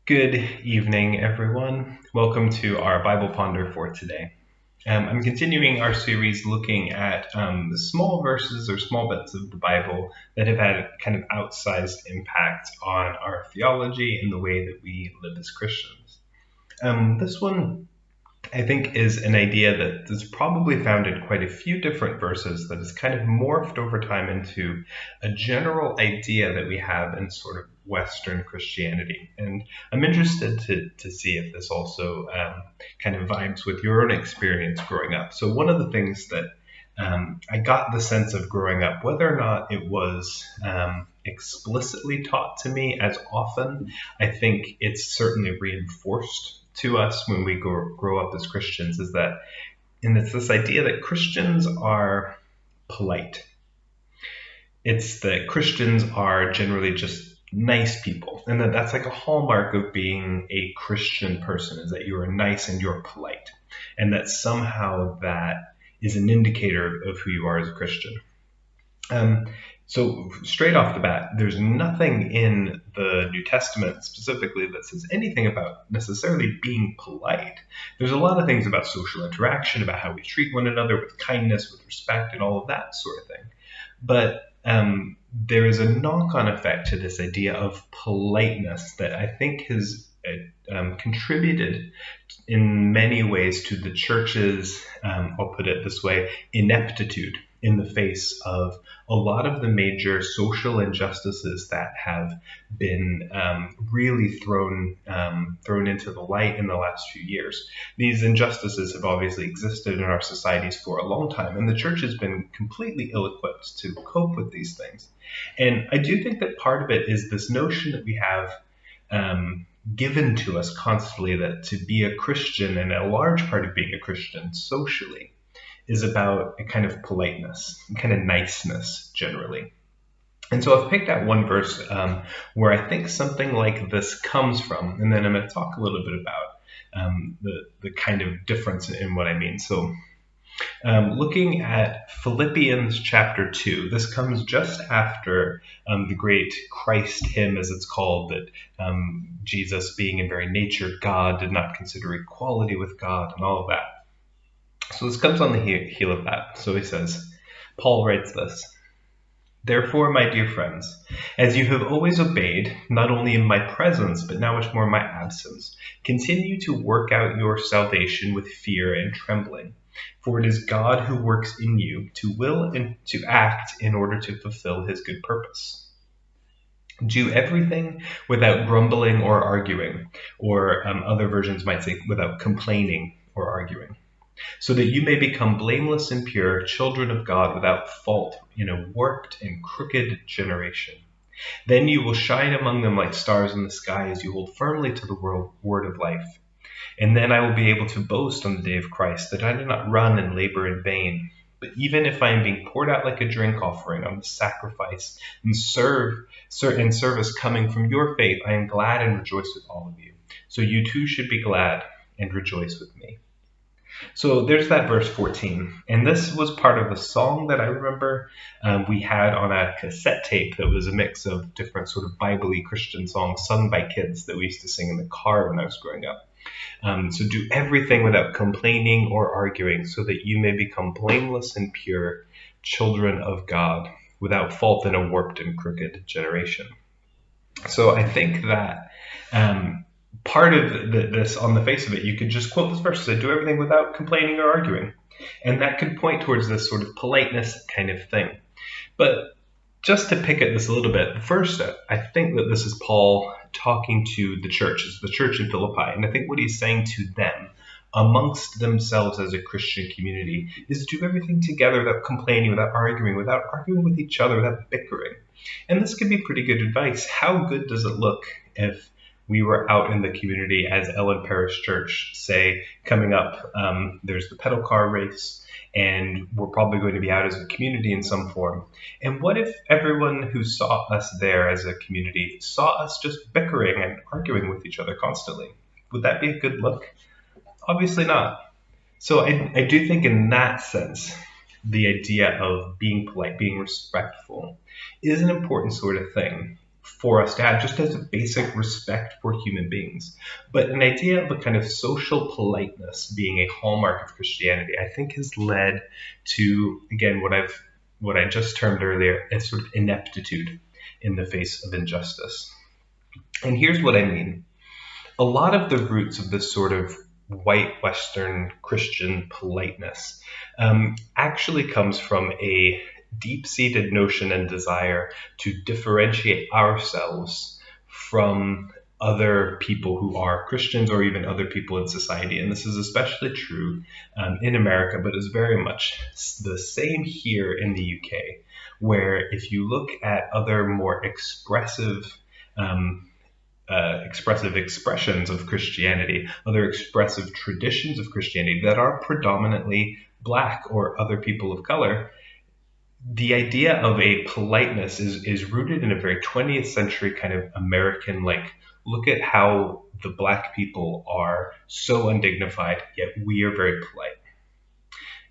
Good evening, everyone. Welcome to our Bible Ponder for today. I'm continuing our series looking at the small verses or small bits of the Bible that have had kind of outsized impact on our theology and the way that we live as Christians. This one, I think, is an idea that is probably found in quite a few different verses that has kind of morphed over time into a general idea that we have in sort of Western Christianity. And I'm interested to see if this also kind of vibes with your own experience growing up. So one of the things that I got the sense of growing up, whether or not it was explicitly taught to me as often, I think it's certainly reinforced to us when we grow up as Christians, is that, and it's this idea that Christians are polite. It's that Christians are generally just nice people, and that's like a hallmark of being a Christian person, is that you're nice and you're polite, and that somehow that is an indicator of who you are as a Christian. So straight off the bat, there's nothing in the New Testament specifically that says anything about necessarily being polite. There's a lot of things about social interaction, about how we treat one another with kindness, with respect, and all of that sort of thing. But there is a knock-on effect to this idea of politeness that I think has contributed in many ways to the church's, I'll put it this way, ineptitude in the face of a lot of the major social injustices that have been really thrown into the light in the last few years. These injustices have obviously existed in our societies for a long time, and the church has been completely ill-equipped to cope with these things. And I do think that part of it is this notion that we have given to us constantly, that to be a Christian, and a large part of being a Christian socially, is about a kind of politeness, a kind of niceness generally. And so I've picked out one verse where I think something like this comes from, and then I'm going to talk a little bit about the kind of difference in what I mean. So looking at Philippians chapter 2, this comes just after the great Christ hymn, as it's called, that Jesus, being in very nature God, did not consider equality with God, and all of that. So this comes on the heel of that. So he says, Paul writes this: "Therefore, my dear friends, as you have always obeyed, not only in my presence, but now much more in my absence, continue to work out your salvation with fear and trembling. For it is God who works in you to will and to act in order to fulfill his good purpose. Do everything without grumbling or arguing," or other versions might say without complaining or arguing, "so that you may become blameless and pure, children of God without fault in a warped and crooked generation. Then you will shine among them like stars in the sky as you hold firmly to the word of life. And then I will be able to boast on the day of Christ that I did not run and labor in vain. But even if I am being poured out like a drink offering on the sacrifice and service coming from your faith, I am glad and rejoice with all of you. So you too should be glad and rejoice with me." So there's that verse 14. And this was part of a song that I remember we had on a cassette tape that was a mix of different sort of Bible-y Christian songs sung by kids that we used to sing in the car when I was growing up. So do everything without complaining or arguing, so that you may become blameless and pure, children of God, without fault in a warped and crooked generation. So I think that part of this, on the face of it, you could just quote this verse, say, do everything without complaining or arguing. And that could point towards this sort of politeness kind of thing. But just to pick at this a little bit, first, I think that this is Paul talking to the church. It's the church in Philippi. And I think what he's saying to them, amongst themselves as a Christian community, is do everything together without complaining, without arguing with each other, without bickering. And this could be pretty good advice. How good does it look if we were out in the community as Ellen Parish Church, say, coming up, there's the pedal car race, and we're probably going to be out as a community in some form. And what if everyone who saw us there as a community saw us just bickering and arguing with each other constantly? Would that be a good look? Obviously not. So I do think in that sense, the idea of being polite, being respectful, is an important sort of thing for us to have just as a basic respect for human beings. But an idea of a kind of social politeness being a hallmark of Christianity, I think has led to, again, what I just termed earlier as sort of ineptitude in the face of injustice. And here's what I mean. A lot of the roots of this sort of white Western Christian politeness actually comes from a deep-seated notion and desire to differentiate ourselves from other people who are Christians or even other people in society. And this is especially true in America, but is very much the same here in the UK, where if you look at other more expressive expressions of Christianity, other expressive traditions of Christianity that are predominantly Black or other people of color, the idea of a politeness is rooted in a very 20th century kind of American, like, look at how the Black people are so undignified, yet we are very polite.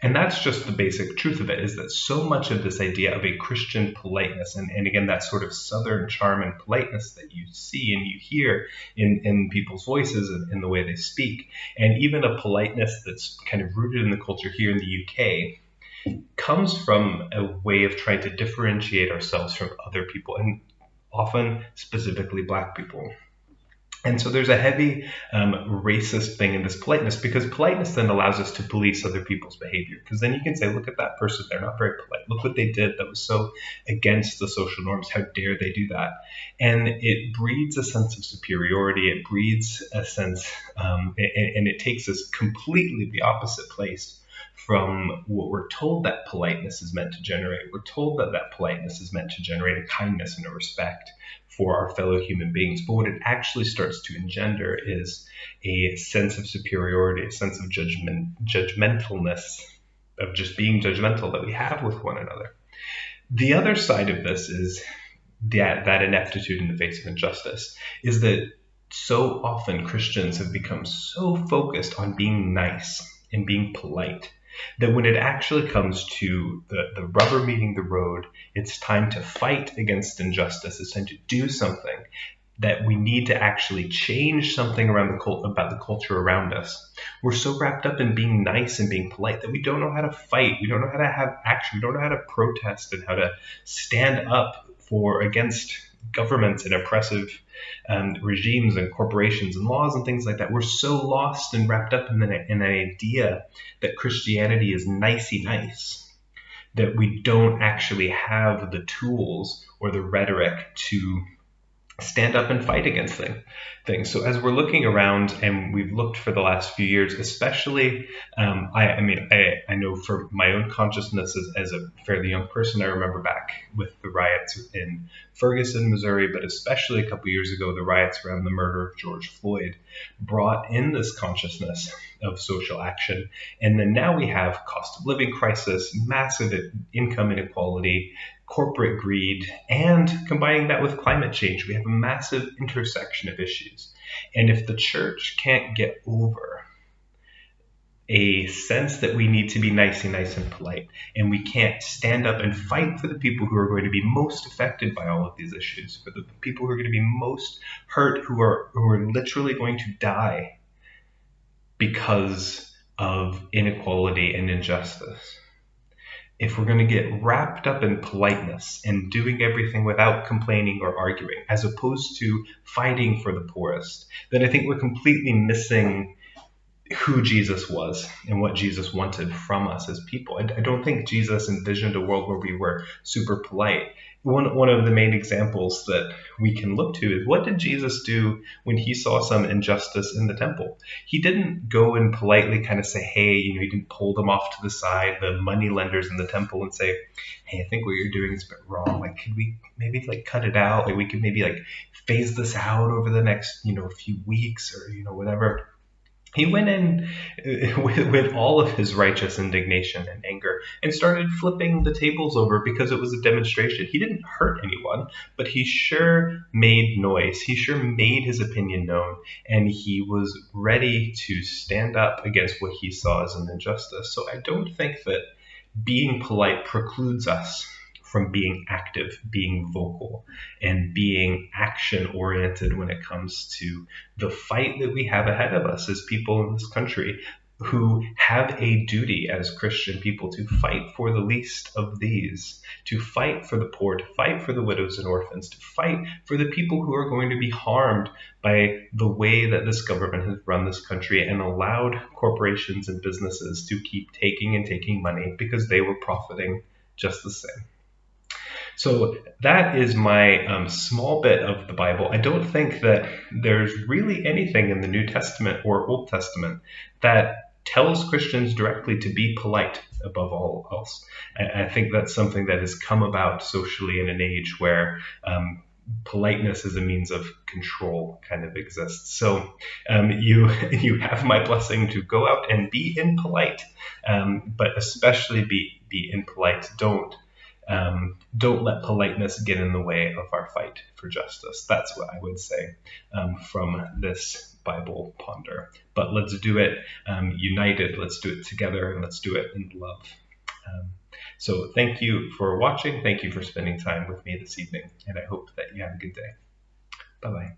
And that's just the basic truth of it, is that so much of this idea of a Christian politeness, and again, that sort of Southern charm and politeness that you see and you hear in people's voices and in the way they speak, and even a politeness that's kind of rooted in the culture here in the UK, comes from a way of trying to differentiate ourselves from other people, and often specifically Black people. And so there's a heavy racist thing in this politeness, because politeness then allows us to police other people's behavior. Because then you can say, look at that person, they're not very polite. Look what they did that was so against the social norms. How dare they do that? And it breeds a sense of superiority. It breeds a sense, and it takes us completely the opposite place from what we're told that politeness is meant to generate. We're told that that politeness is meant to generate a kindness and a respect for our fellow human beings. But what it actually starts to engender is a sense of superiority, a sense of judgmentalness, of just being judgmental that we have with one another. The other side of this is that ineptitude in the face of injustice, is that so often Christians have become so focused on being nice and being polite that when it actually comes to the rubber meeting the road, it's time to fight against injustice, it's time to do something, that we need to actually change something around about the culture around us. We're so wrapped up in being nice and being polite that we don't know how to fight, we don't know how to have action, we don't know how to protest and how to stand up against governments and oppressive regimes and corporations and laws and things like that. We're so lost and wrapped up in an idea that Christianity is nicey nice that we don't actually have the tools or the rhetoric to stand up and fight against things. So as we're looking around, and we've looked for the last few years, especially, I know for my own consciousness as a fairly young person, I remember back with the riots in Ferguson, Missouri, but especially a couple years ago, the riots around the murder of George Floyd brought in this consciousness of social action. And then now we have cost of living crisis, massive income inequality, corporate greed, and combining that with climate change, we have a massive intersection of issues. And if the church can't get over a sense that we need to be nice and polite, and we can't stand up and fight for the people who are going to be most affected by all of these issues, for the people who are going to be most hurt, who are literally going to die because of inequality and injustice, if we're going to get wrapped up in politeness and doing everything without complaining or arguing, as opposed to fighting for the poorest, then I think we're completely missing who Jesus was and what Jesus wanted from us as people. I don't think Jesus envisioned a world where we were super polite. One of the main examples that we can look to is, what did Jesus do when he saw some injustice in the temple? He didn't go and politely kind of say, hey, he didn't pull them off to the side, the money lenders in the temple, and say, hey, I think what you're doing is a bit wrong. Like, could we maybe cut it out? Like, we could maybe phase this out over the next, few weeks or, whatever. He went in with all of his righteous indignation and anger and started flipping the tables over because it was a demonstration. He didn't hurt anyone, but he sure made noise. He sure made his opinion known, and he was ready to stand up against what he saw as an injustice. So I don't think that being polite precludes us from being active, being vocal, and being action-oriented when it comes to the fight that we have ahead of us as people in this country who have a duty as Christian people to fight for the least of these, to fight for the poor, to fight for the widows and orphans, to fight for the people who are going to be harmed by the way that this government has run this country and allowed corporations and businesses to keep taking and taking money because they were profiting just the same. So that is my small bit of the Bible. I don't think that there's really anything in the New Testament or Old Testament that tells Christians directly to be polite above all else. I think that's something that has come about socially in an age where politeness as a means of control kind of exists. So you have my blessing to go out and be impolite, but especially be impolite. Don't let politeness get in the way of our fight for justice. That's what I would say from this Bible ponder. But let's do it united, let's do it together, and let's do it in love. So thank you for watching. Thank you for spending time with me this evening, and I hope that you have a good day. Bye-bye.